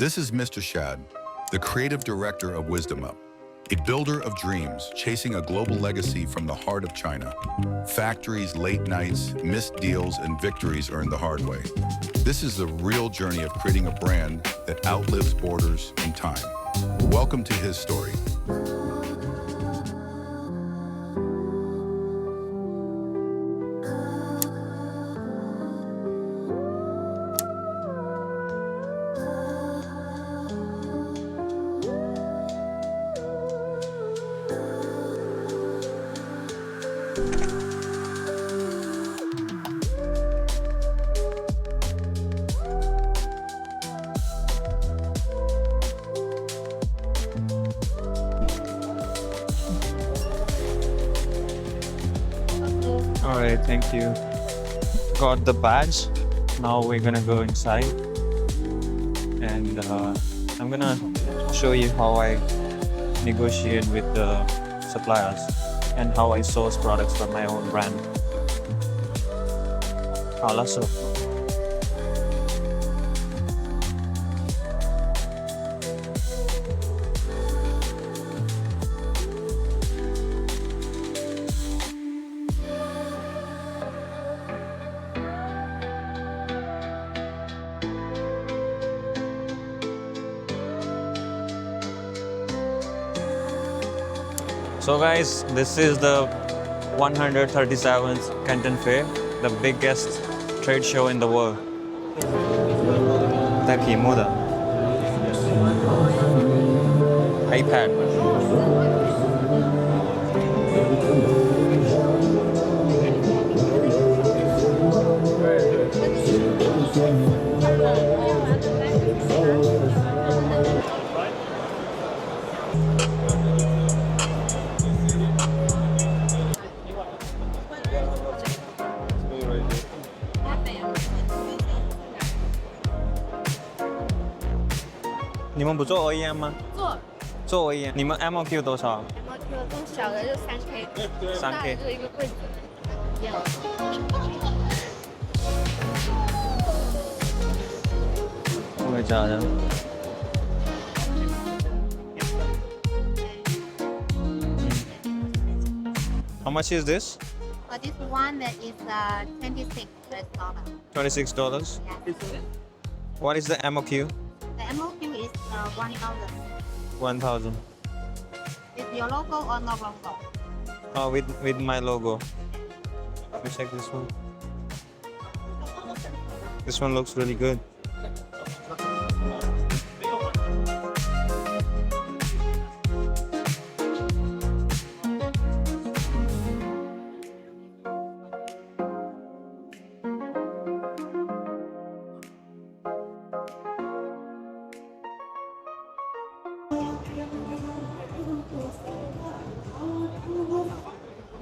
This is Mr. Shad, the creative director of Wisdom Up, a builder of dreams chasing a global legacy from the heart of China. Factories, late nights, missed deals, and victories earned the hard way. This is the real journey of creating a brand that outlives borders and time. Welcome to his story. Alright, thank you. Got the badge. Now we're gonna go inside and I'm gonna show you how I negotiate with the suppliers and how I source products for my own brand. 好了，so So guys, this is the 137th Canton Fair, the biggest trade show in the world. 带屏幕的 iPad.你们不做 OEM 吗？做 OEM， 你们 MOQ 多少？MOQ 更小的就3K， 大的就是一个柜子。真的假的 ？How much is this? This one that is $26. $26. Yeah. What is the MOQ? The MOQ is 1,000. 1,000. Is your logo or no logo? Oh, with my logo. Let me check this one. This one looks really good.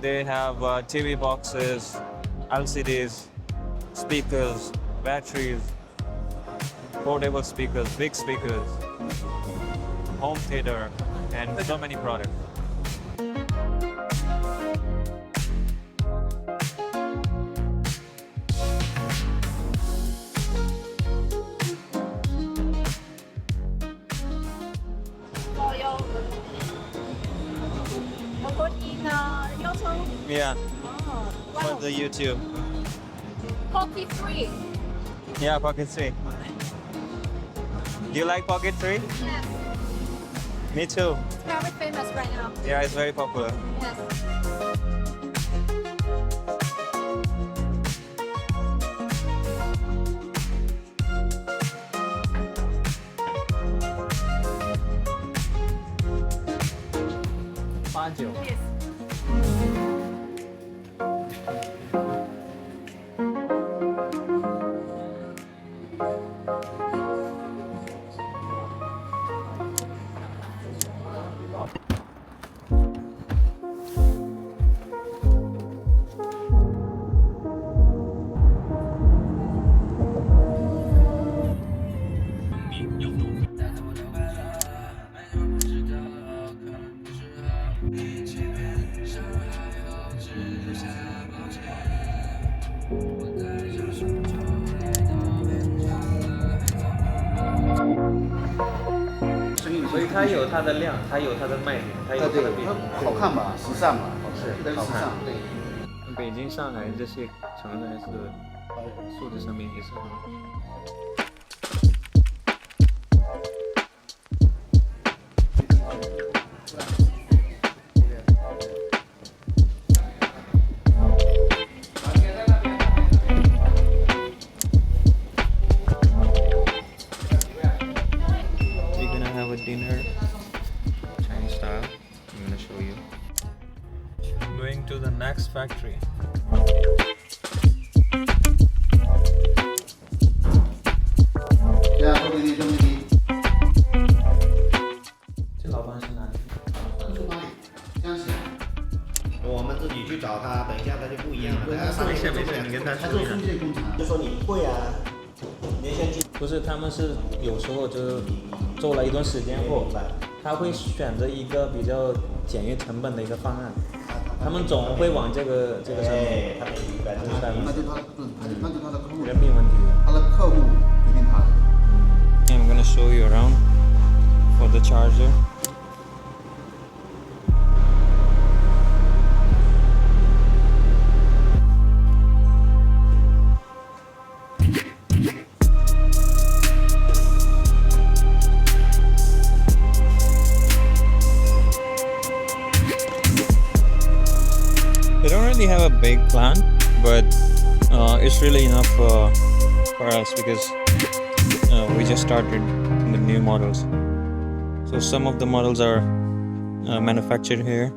They have TV boxes, LCDs, speakers, batteries, portable speakers, big speakers, home theater, and so many products. Yeah, for the YouTube. Pocket 3. Yeah, Pocket 3. Do you like Pocket 3? Yeah. Me too. It's very famous right now. Yeah, it's very popular. Yes. Yes. 所以它有它的量，它有它的卖点，它有它的必它须。好看嘛，时尚嘛，是好看很时尚，对。北京、上海这些城呢是素质上面也是很好。We're gonna have a dinner, Chinese style. I'm gonna show you. Going to the next factory.对啊，后面那兄弟，这老板是哪里？住哪里？江西。我们自己去找他，等一下他就不一样了。没事没事，你跟他说一下他做输。件工厂。就说你会啊，你先去。不是，他们是有时候就是做了一段时间后，他会选择一个比较简约成本的一个方案，他们总会往这个上面。他们明白，明白吗那就他不是，那就他的客户，人品问题。他的客户决定他的。I'm gonna show you around for the charger. They don't really have a big plant, but it's really enough for us because we just started the new models. So some of the models are manufactured here.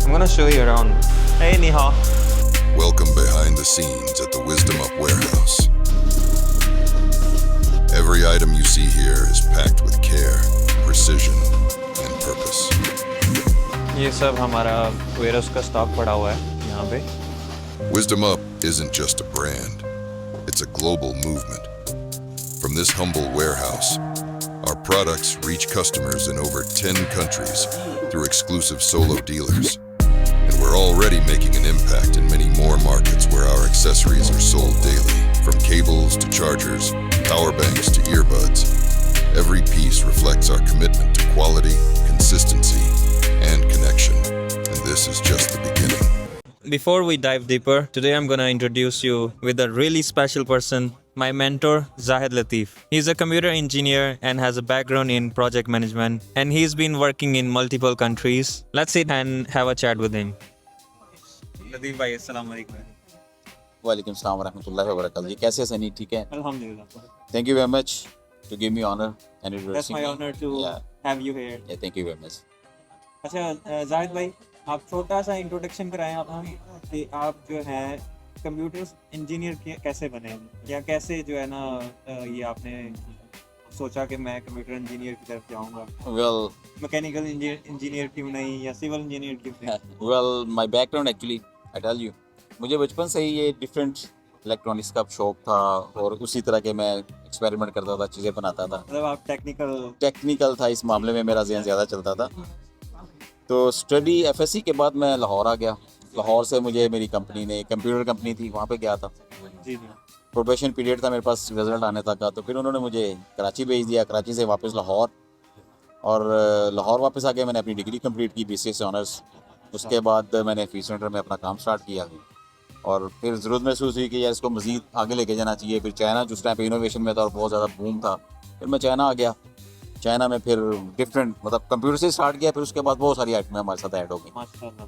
I'm gonna show you around. Hey, 你好。 Welcome behind the scenes at the Wisdom Up warehouse. Every item you see here is packed with care, precision, and purpose. ये सब हमारा warehouse का stock पड़ा हुआ है यहाँ पे. Wisdom Up isn't just a brand, it's a global movement. From this humble warehouse, our products reach customers in over 10 countries through exclusive solo dealers. And we're already making an impact in many more markets where our accessories are sold daily. From cables to chargers, power banks to earbuds, every piece reflects our commitment to quality, consistency, and connection. And this is just the beginning. Before we dive deeper, today I'm gonna introduce you with a really special person, my mentor, Zahid Latif. He's a computer engineer and has a background in project management, and he's been working in multiple countries. Let's sit and have a chat with him. Latif bhai, assalamu alaikum. वालेकुम सलाम रहमतुल्लाहि व बरकातहू जी कैसे हैं सनी ठीक है Alhamdulillah. Thank you very much to give me honour and That's my honor to have you here. Thank you very much अच्छा जाहिद भाई, आप छोटा सा इंट्रोडक्शन कराएं आप हम कि आप जो है कंप्यूटर इंजीनियर कैसे बने या कैसे जो है ना ये आपने सोचा कि मैं कंप्यूटर इंजीनियर की तरफ जाऊंगा. वेल मैकेनिकल इंजीनियर क्यों नहीं या सिविल इंजीनियर क्यों नहीं? Well my background actually I tell you मुझे बचपन से ही ये डिफरेंट इलेक्ट्रॉनिक्स का शौक था और उसी तरह के मैं एक्सपेरिमेंट करता था चीज़ें बनाता था मतलब आप टेक्निकल था इस मामले में मेरा ज़हन ज़्यादा चलता था. तो स्टडी एफएससी के बाद मैं लाहौर आ गया. लाहौर से मुझे मेरी कंपनी ने कंप्यूटर कंपनी थी वहाँ पे गया था. जी प्रोबेशन पीरियड था मेरे पास रिजल्ट आने तक का. तो फिर उन्होंने मुझे कराची भेज दिया. कराची से वापस लाहौर और लाहौर वापस आके मैंने अपनी डिग्री कंप्लीट की BCA से ऑनर्स. उसके बाद मैंने फी सेंटर में अपना काम स्टार्ट किया और फिर ज़रूरत महसूस हुई कि यार इसको मज़ीद आगे लेके जाना चाहिए. फिर चाइना जिस टाइम पे इनोवेशन में था और बहुत ज़्यादा बूम था. फिर मैं चाइना आ गया. चाइना में फिर डिफरेंट मतलब कंप्यूटर से स्टार्ट किया. फिर उसके बाद बहुत सारी आइटमें हमारे साथ ऐड हो गई. माशाल्लाह.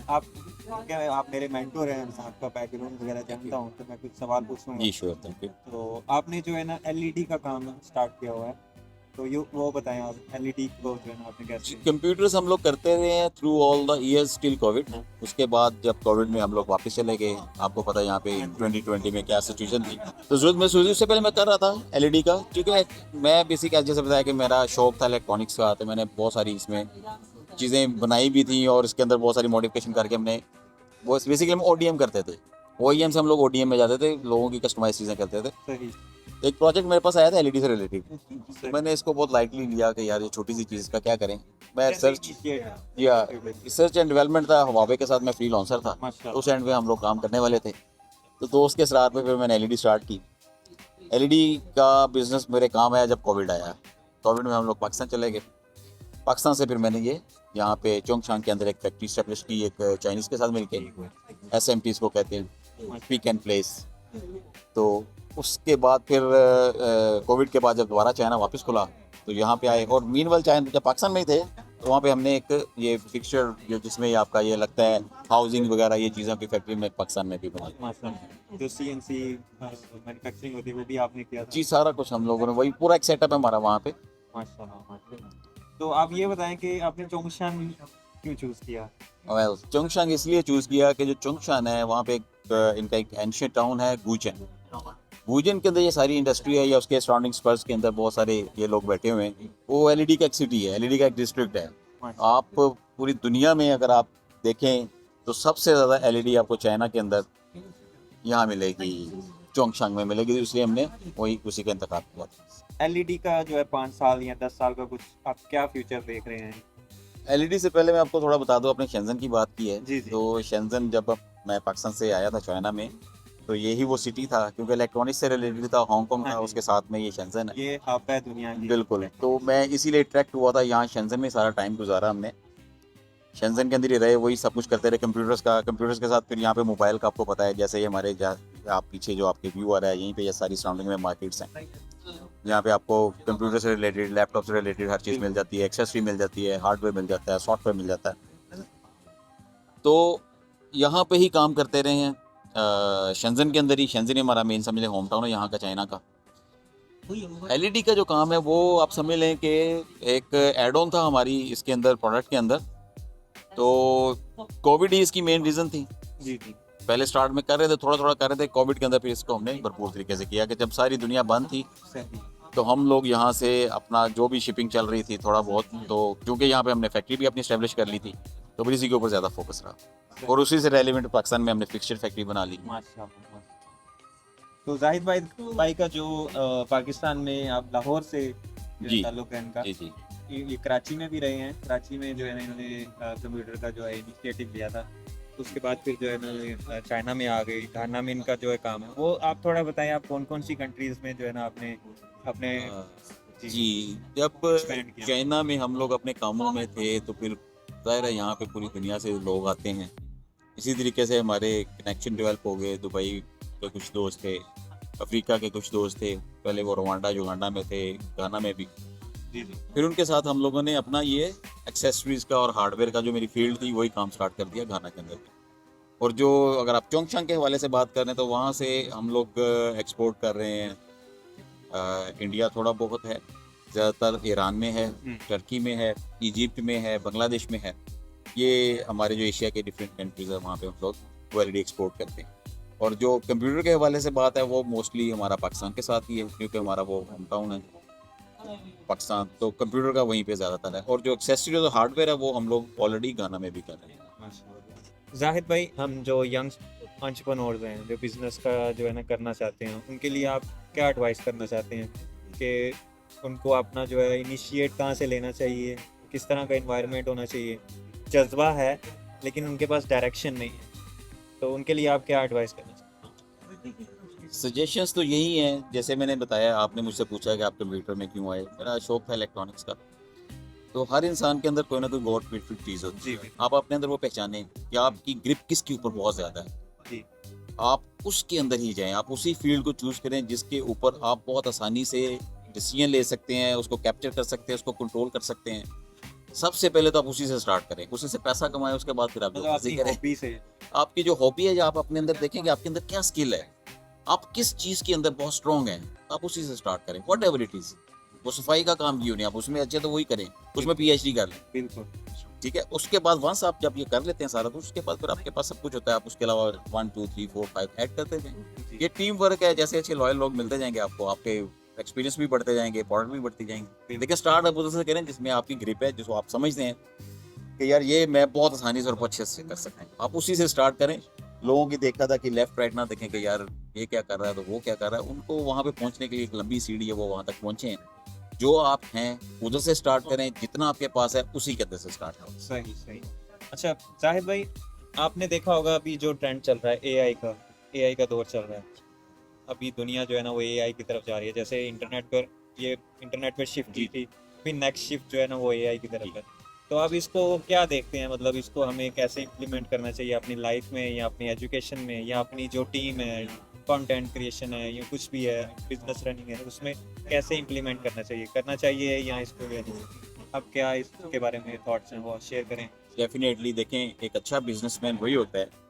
आप मेरे मेंटोर हैं, आपका बैकग्राउंड वगैरह जानता हूँ तो मैं कुछ सवाल पूछूंगा. जी श्योर थैंक यू. तो आपने जो है ना LED का काम स्टार्ट किया हुआ है, तो ये वो बताएं आप LED को जो है ना आपने कैसे? कंप्यूटर्स हम लोग करते रहे हैं through all the years till Covid. उसके बाद जब कोविड में हम लोग वापस चले गए. आपको पता है यहाँ पे 2020 में क्या सिचुएशन थी. तो जरूरत महसूस हुई. उससे पहले मैं कर रहा था LED का क्योंकि मैं बेसिक जैसे बताया कि मेरा शौक था इलेक्ट्रॉनिक्स का. तो मैंने बहुत सारी इसमें चीज़ें बनाई भी थी और इसके अंदर बहुत सारी मॉडिफिकेशन करके हमने वो बेसिकली हम ODM करते थे. OEM से हम लोग ODM में जाते थे, लोगों की कस्टमाइज चीज़ें करते थे. सही. एक प्रोजेक्ट मेरे पास आया था एलईडी से रिलेटेड, तो मैंने इसको बहुत लाइटली लिया कि यार ये छोटी सी चीज़ का क्या करें। मैं रिसर्च एंड डेवलपमेंट था, हवावे के साथ मैं फ्रीलांसर था, तो उस एंड पे हम लोग काम करने वाले थे। तो दोस्त के सरार पे फिर मैंने एलईडी स्टार्ट की। एलईडी का बिजनेस मेरे काम आया जब कोविड आया। कोविड में हम लोग पाकिस्तान चले गए। पाकिस्तान से फिर मैंने ये यहाँ पे चोंगशांग के अंदर एक फैक्ट्री स्टैब्लिश की, एक चाइनीज़ के साथ मिलके, SMPs को कहते हैं, पिक एंड प्लेस। तो उसके बाद फिर कोविड के बाद जब दोबारा चाइना वापस खुला तो यहाँ पे आए, और मीनवाइल चाइना जब पाकिस्तान में ही थे तो वहाँ पे हमने एक ये फिक्सचर जो जिसमें ये आपका ये लगता है हाउसिंग वगैरह ये चीज़ों की फैक्ट्री में पाकिस्तान में भी बनाई। जो CNC मैन्युफैक्चरिंग होती है वो भी आपने किया था? जी सारा कुछ हम लोगों ने, वही पूरा एक सेटअप है हमारा वहाँ पे। माशाल्लाह। तो आप ये बताएं कि आपने चोंगशान क्यों चूज़ किया? वेल चोंगशान इसलिए चूज़ किया कि जो चोंगशान है वहाँ पे इनका एक एंशियंट टाउन है गुजन। गुजन के अंदर ये सारी इंडस्ट्री है, या उसके सराउंडिंग स्पर्स के अंदर बहुत सारे ये लोग बैठे हुए हैं। वो एलईडी का एक सिटी है, एलईडी का एक डिस्ट्रिक्ट है। आप पूरी दुनिया में अगर आप देखें तो सबसे ज़्यादा एलईडी आपको चाइना के अंदर यहाँ मिलेगी, चोंगशांग में मिलेगी, इसलिए हमने वही उसी का इंतखाब किया। LED का जो है 5 साल या 10 साल का कुछ आप क्या फ्यूचर देख रहे हैं? एलईडी से पहले मैं आपको थोड़ा बता दूं, आपने शेंजन की बात की है। जी, जी। तो शेंजन जब मैं पाकिस्तान से आया था चाइना में, तो यही वो सिटी था, क्योंकि इलेक्ट्रॉनिक्स से रिलेटेड था, हांगकांग था, हाँ जी। उसके साथ में ये शेंजन है। ये हब है दुनिया की। बिल्कुल। तो मैं इसीलिए अट्रैक्ट हुआ था, यहाँ शेंजन में सारा टाइम गुजारा हमने, शेंजन के अंदर ही रहे, वही सब कुछ करते रहे। कंप्यूटर्स के साथ फिर यहाँ पे मोबाइल का आपको पता है, जैसे ये हमारे आप पीछे जो आपके व्यू आ रहा है, यहीं पे ये सारी सराउंडिंग में मार्केट्स हैं। यहाँ पे आपको कंप्यूटर से रिलेटेड, लैपटॉप से रिलेटेड हर चीज़ मिल जाती है, एक्सेसरी मिल जाती है, हार्डवेयर मिल जाता है, सॉफ्टवेयर मिल जाता है। तो यहाँ पे ही काम करते रहे हैं, शेंजन के अंदर ही। शेंजन ही हमारा मेन समझ लें होम टाउन है यहाँ का, चाइना का। एलईडी का जो काम है वो आप समझ लें कि एक एड ऑन था हमारी इसके अंदर, प्रोडक्ट के अंदर। तो कोविड ही इसकी मेन रीज़न थी। जी जी। पहले स्टार्ट में कर रहे थे, थोड़ा थोड़ा कर रहे थे, कोविड के अंदर फिर इसको हमने भरपूर तरीके से किया कि जब सारी दुनिया बंद थी सही। तो हम लोग यहाँ से अपना जो भी शिपिंग चल रही थी थोड़ा बहुत, तो क्योंकि यहाँ पे हमने फैक्ट्री भी अपनी स्टैब्लिश कर ली थी, तो फिर इसी के ऊपर ज़्यादा फोकस रहा, और उसी से रेलिवेंट पाकिस्तान में हमने फिक्सचर फैक्ट्री बना ली। माशाल्लाह। तो जाहिद भाई का जो पाकिस्तान में आप लाहौर से जो जी। ताल्लुक है इनका, जी जी ये कराची में भी रहे हैं। कराची में जो है ना इन्होंने कंप्यूटर का जो है इनिशिएटिव लिया था, उसके बाद फिर जो है ना चाइना में आ गई, घाना में इनका जो है काम है। वो आप थोड़ा बताएं, आप कौन कौन सी कंट्रीज़ में जो है ना आपने अपने जी जब expand किया। चाइना में हम लोग अपने कामों में थे तो फिर ज़ाहिर है यहाँ पे पूरी दुनिया से लोग आते हैं। इसी तरीके से हमारे कनेक्शन डेवलप हो गए। दुबई के कुछ दोस्त थे, अफ्रीका के कुछ दोस्त थे, पहले वो रवांडा युगांडा में थे, गाना में भी। जी जी। फिर उनके साथ हम लोगों ने अपना ये एक्सेसरीज का और हार्डवेयर का जो मेरी फील्ड थी वही काम स्टार्ट कर दिया घाना के अंदर। और जो अगर आप चोंगशांग के हवाले से बात कर रहे हैं तो वहाँ से हम लोग एक्सपोर्ट कर रहे हैं। इंडिया थोड़ा बहुत है, ज़्यादातर ईरान में है, टर्की में है, इजिप्ट में है, बांग्लादेश में है। ये हमारे जो एशिया के डिफरेंट कंट्रीज़ है वहाँ पे हम लोग क्वालिटी एक्सपोर्ट करते हैं। और जो कंप्यूटर के हवाले से बात है वो मोस्टली हमारा पाकिस्तान के साथ ही है, क्योंकि हमारा वो होम टाउन है पाकिस्तान, तो कंप्यूटर का वहीं पे ज़्यादातर है। और जो एक्सेसरी जो हार्डवेयर है वो हम लोग ऑलरेडी गाना में भी कर रहे हैं। जाहिद भाई, हम जो यंग एंटरप्रेन्योर्स हैं जो बिज़नेस का जो है ना करना चाहते हैं, उनके लिए आप क्या एडवाइस करना चाहते हैं कि उनको अपना जो है इनिशिएट कहाँ से लेना चाहिए, किस तरह का एनवायरनमेंट होना चाहिए? जज्बा है लेकिन उनके पास डायरेक्शन नहीं है, तो उनके लिए आप क्या एडवाइस करना चाहते हैं? सजेशंस तो यही हैं, जैसे मैंने बताया, आपने मुझसे पूछा कि आप कंप्यूटर में क्यों आए। मेरा शौक था इलेक्ट्रॉनिक्स का। तो हर इंसान के अंदर कोई ना कोई गॉड गिफ्टेड चीज़ होती है। आप अपने अंदर वो पहचानें कि आपकी ग्रिप किसके ऊपर बहुत ज़्यादा है, जी। आप उसके अंदर ही जाएं, आप उसी फील्ड को चूज़ करें जिसके ऊपर आप बहुत आसानी से डिसीजन ले सकते हैं, उसको कैप्चर कर सकते हैं, उसको कंट्रोल कर सकते हैं। सबसे पहले तो आप उसी से स्टार्ट करें, उसी से पैसा कमाएं, उसके बाद फिर आप जो मर्जी करें। हॉबी से आपकी जो हॉबी है, या आप अपने अंदर देखें कि आपके अंदर क्या स्किल है, आप किस चीज़ के अंदर बहुत स्ट्रॉन्ग हैं, आप उसी से स्टार्ट करें। वॉट एवर इट इज़, वो सफाई का काम क्यों नहीं, आप उसमें अच्छे तो वही करें, उसमें PhD कर लें, बिल्कुल। ठीक है। उसके बाद वंस आप जब ये कर लेते हैं सारा कुछ, उसके बाद फिर आपके पास सब कुछ होता है। आप उसके अलावा 1 2 3 4 5 ऐड करते जाएं। ये टीम वर्क है, जैसे अच्छे लॉयल लोग मिलते जाएंगे आपको, आपके एक्सपीरियंस भी बढ़ते जाएंगे, प्रोडक्ट भी बढ़ती जाएंगे। लेकिन स्टार्ट आप उधर से करें जिसमें आपकी ग्रिप है, जिसको आप समझते हैं कि यार ये मैं बहुत आसानी से और बहुत अच्छे से कर सकते हैं, आप उसी से स्टार्ट करें। लोगों की देखा था कि लेफ्ट राइट ना देखें कि यार ये क्या कर रहा है तो वो क्या कर रहा है, उनको वहाँ पे पहुँचने के लिए एक लंबी सीढ़ी है, वो वहाँ तक पहुँचे हैं। जो आप हैं उधर से स्टार्ट करें, जितना आपके पास है उसी के अंदर से स्टार्ट करें। सही सही। अच्छा जाहिद भाई, आपने देखा होगा अभी जो ट्रेंड चल रहा है एआई का दौर चल रहा है। अभी दुनिया जो है ना वो एआई की तरफ जा रही है। जैसे इंटरनेट पर शिफ्ट की थी, फिर नेक्स्ट शिफ्ट जो है ना वो एआई की तरफ है। तो आप इसको क्या देखते हैं, मतलब इसको हमें कैसे इम्प्लीमेंट करना चाहिए अपनी लाइफ में या अपनी एजुकेशन में या अपनी जो टीम है, कंटेंट क्रिएशन है या कुछ भी है, बिजनेस रनिंग है, उसमें कैसे इम्प्लीमेंट करना चाहिए या इसको या नहीं? अब क्या इसके बारे में थॉट्स हैं वो शेयर करें। डेफिनेटली देखें, एक अच्छा बिजनेसमैन वही होता है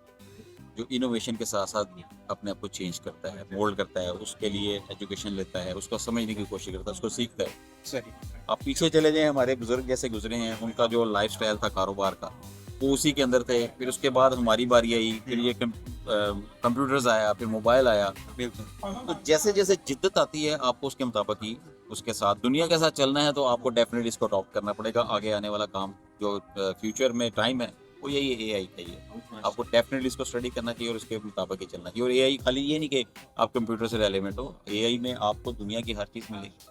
जो इनोवेशन के साथ साथ अपने आप को चेंज करता है, मोल्ड करता है, उसके लिए एजुकेशन लेता है, उसको समझने की कोशिश करता है, उसको सीखता है। सही। आप पीछे चले जाएं, हमारे बुजुर्ग जैसे गुजरे हैं, उनका जो लाइफस्टाइल था कारोबार का वो उसी के अंदर थे। फिर उसके बाद हमारी बारी आई, फिर ये कंप्यूटर्स आया, फिर मोबाइल आया। बिल्कुल। तो जैसे जैसे जिद्दत आती है आपको उसके मुताबिक ही उसके साथ दुनिया के साथ चलना है, तो आपको डेफिनेटली इसको अडॉप्ट करना पड़ेगा। आगे आने वाला काम जो फ्यूचर में टाइम है वो यही एआई का ही है। आपको डेफिनेटली इसको स्टडी करना चाहिए और उसके मुताबिक ही चलना चाहिए। और एआई खाली ये नहीं कि आप कंप्यूटर से रेलेवेंट हो, एआई में आपको दुनिया की हर चीज़ मिलेगी,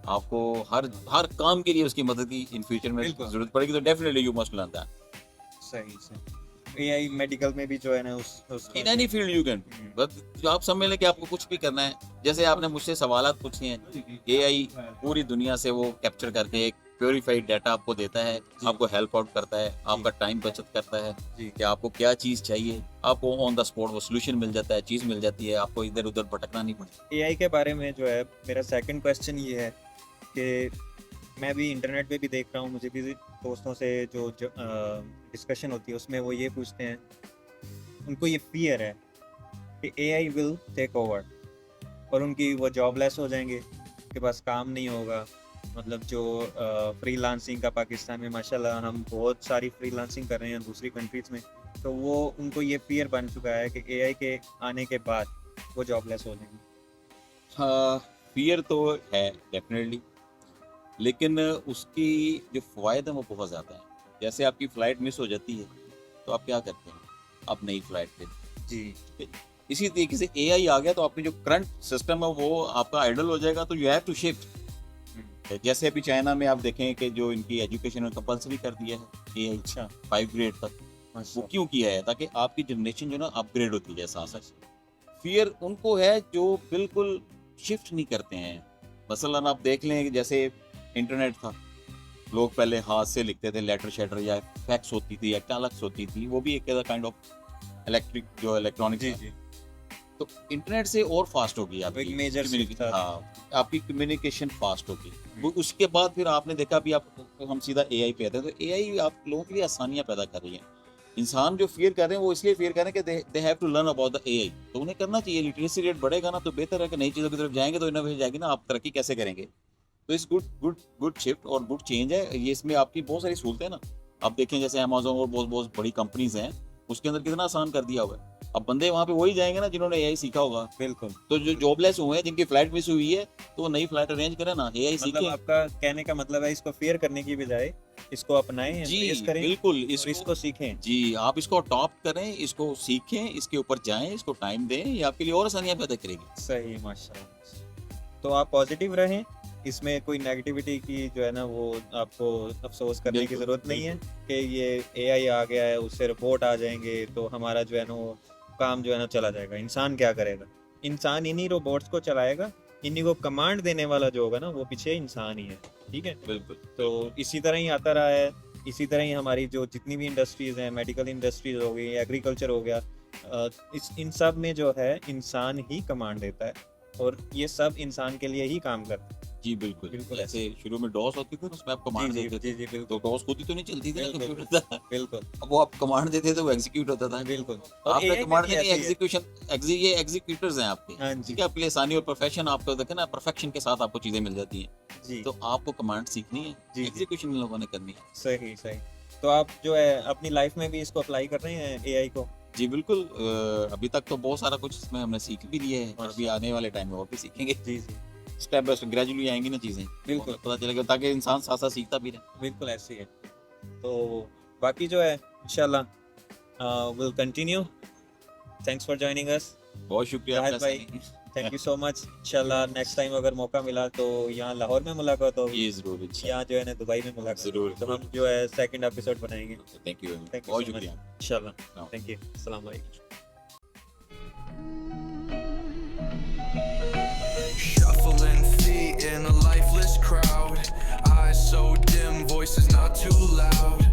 आपको हर काम के लिए उसकी मदद की इन फ्यूचर में जरूरत पड़ेगी। तो definitely you must learn that. सही। एआई मेडिकल में भी जो है ना उस in any field you can, बस जो आप समझ लें कि आपको कुछ भी करना है। जैसे आपने मुझसे सवालात पूछे हैं, एआई पूरी दुनिया से वो कैप्चर करके एक प्योरीफाइड डाटा आपको देता है, आपको हेल्प आउट करता है, आपका टाइम बचत करता है कि आपको क्या चीज़ चाहिए, आपको ऑन द स्पॉट वो सोल्यूशन मिल जाता है, चीज़ मिल जाती है, आपको इधर उधर भटकना नहीं पड़ता। एआई के बारे में जो है मेरा सेकंड क्वेश्चन ये है कि मैं भी इंटरनेट पे भी देख रहा हूँ, मुझे भी दोस्तों से जो डिस्कशन होती है उसमें वो ये पूछते हैं, उनको ये फियर है कि एआई विल टेक ओवर और उनकी वो जॉबलेस हो जाएंगे, उनके पास काम नहीं होगा। मतलब जो फ्रीलांसिंग का पाकिस्तान में माशाल्लाह हम बहुत सारी फ्रीलांसिंग कर रहे हैं दूसरी कंट्रीज़ में, तो वो उनको ये फियर बन चुका है कि एआई के आने के बाद वो जॉबलेस हो जाएंगे। हाँ, फियर तो है डेफिनेटली, लेकिन उसकी जो फ़ायदे हैं वो बहुत ज़्यादा है। जैसे आपकी फ़्लाइट मिस हो जाती है तो आप क्या करते हैं, आप नई फ़्लाइट लेते जी। इसी तरीके से एआई आ गया तो आपकी जो करंट सिस्टम है वो आपका आइडल हो जाएगा, तो यू हैव टू शिफ्ट। जैसे अभी चाइना में आप देखें कि जो इनकी एजुकेशन में कंपलसरी कर दिया है एआई, अच्छा। 5 ग्रेड तक। वो क्यों किया है? ताकि आपकी जनरेशन जो ना अपग्रेड होती है साथ साथ। फियर उनको है जो बिल्कुल शिफ्ट नहीं करते हैं। मसलन आप देख लें कि जैसे इंटरनेट था, लोग पहले हाथ से लिखते थे, लेटर शेटर या फैक्स होती थी या टैलक्स होती थी, वो भी एक काइंड ऑफ इलेक्ट्रॉनिक्स। तो इंटरनेट से और फास्ट होगी आपकी मेजर आपकी कम्युनिकेशन फास्ट होगी। वो उसके बाद फिर आपने देखा भी हम सीधा एआई पे आते हैं, तो एआई आप लोगों के लिए आसानियां पैदा कर रही है। इंसान जो फियर कर रहे हैं वो इसलिए फियर कर रहे हैं कि they have to learn about the AI. तो उन्हें करना चाहिए, लिटरेसी रेट बढ़ेगा ना तो बेहतर है कि नई चीज़ों की तरफ जाएंगे तो इनोवेशन जाएगी ना, आप तरक्की कैसे करेंगे। तो इस गुड शिफ्ट और गुड चेंज है ये। इसमें आपकी बहुत सारी सहूलतें ना, आप देखें जैसे अमेज़न और बहुत बड़ी कंपनीज हैं, उसके अंदर कितना आसान कर दिया हुआ है। अब बंदे वहाँ पे वही जाएंगे ना जिन्होंने एआई सीखा होगा। बिल्कुल। तो जो जॉबलेस हुए हैं, जिनकी फ्लाइट मिस हुई है, तो वो नई फ्लाइट अरेंज करें ना, एआई मतलब सीखे। आपका कहने का मतलब है इसको फेयर करने की बजाय इसको अपनाएं, जी करें, बिल्कुल, इसको सीखें। जी आप इसको अडॉप्ट करें, इसको सीखें, इसके ऊपर जाएं, इसको टाइम दें, ये आपके लिए और आसानियां पैदा करेगी। सही, माशाल्लाह। तो आप पॉजिटिव रहें, इसमें कोई नेगेटिविटी की जो है ना वो आपको अफसोस करने की ज़रूरत नहीं है कि ये एआई आ गया है, उससे रिपोर्ट आ जाएंगे तो हमारा जो है ना वो काम जो है ना चला जाएगा। इंसान क्या करेगा? इंसान इन्हीं रोबोट्स को चलाएगा, इन्हीं को कमांड देने वाला जो होगा ना वो पीछे इंसान ही है। ठीक है, बिल्कुल। तो इसी तरह ही आता रहा है, इसी तरह ही हमारी जो जितनी भी इंडस्ट्रीज़ हैं, मेडिकल इंडस्ट्रीज हो गई, एग्रीकल्चर हो गया, इन सब में जो है इंसान ही कमांड देता है और ये सब इंसान के लिए ही काम करता है। जी बिल्कुल। बिल्कुल जैसे शुरू में डॉस होती थी उसमें आप कमांड देते थे, जी बिल्कुल। तो डॉस होती तो नहीं चलती थी ना कंप्यूटर था। बिल्कुल। अब वो आप कमांड देते थे तो एग्जीक्यूट होता था। बिल्कुल। आपने कमांड देनी, एग्जीक्यूशन, ये एग्जीक्यूटर्स हैं आपके। हाँ जी। ठीक है, आपके लिए आसानी और प्रोफेशन, आपको देखें ना परफेक्शन के साथ आपको चीजें मिल जाती हैं। जी। तो आपको कमांड सीखनी है, एग्जीक्यूशन इन लोगों ने करनी है। सही। तो आप जो है अपनी लाइफ में भी इसको अप्लाई कर रहे हैं एआई को? जी बिल्कुल। अभी तक तो बहुत सारा कुछ इसमें हमने सीख भी लिया है और अभी आने वाले टाइम में और भी सीखेंगे। जी। स्टेप बाय स्टेप ग्रेजुअली आएंगी ना चीजें, बिल्कुल। पता चलेगा, ताकि इंसान साथ साथ सीखता भी रहे। बिल्कुल ऐसे ही है। तो बाकी जो है इंशाल्लाह will continue thanks for joining us बहुत शुक्रिया राहत आपका भाई, थैंक यू सो मच। इंशाल्लाह नेक्स्ट टाइम अगर मौका मिला तो यहाँ लाहौर में मुलाकात होगी, ये जरूर इंशाल्लाह। यहाँ जो है ना दुबई में मुलाकात जरूर, तो हम जो है सेकंड एपिसोड बनाएंगे। थैंक यू थैंक यू बहुत सो मच शुक्रिया। इंशाल्लाह, No. थैंक यू, अस्सलाम वालेकुम। Shuffling feet in a lifeless crowd. Eyes so dim, voices not too loud.